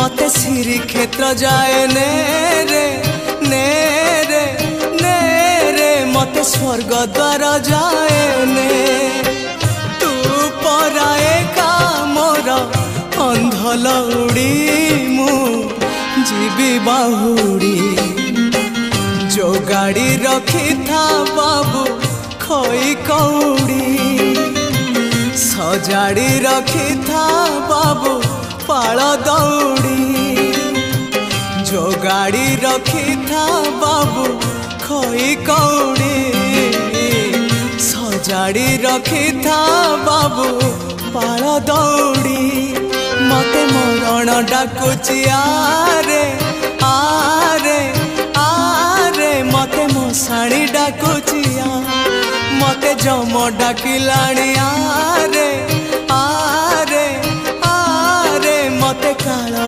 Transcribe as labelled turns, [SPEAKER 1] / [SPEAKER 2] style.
[SPEAKER 1] मते श्री क्षेत्र जाए ने रे ने रे ने रे मते स्वर्ग द्वार जाए ने तू पराए का मोर अंधलौड़ी मु जीवी बाहुड़ी जो गाड़ी रखी था बाबू खोई कौड़ी सजाड़ी रखी था बाबू पाल दौड़ी जो गाड़ी रखी था बाबू खोई कौड़ी सजाड़ी रखी था बाबू पाल दौड़ी मते मरण डाकुची आरे आरे आरे मते मशाणी डाकुची मते जम डाकिलाणी आरे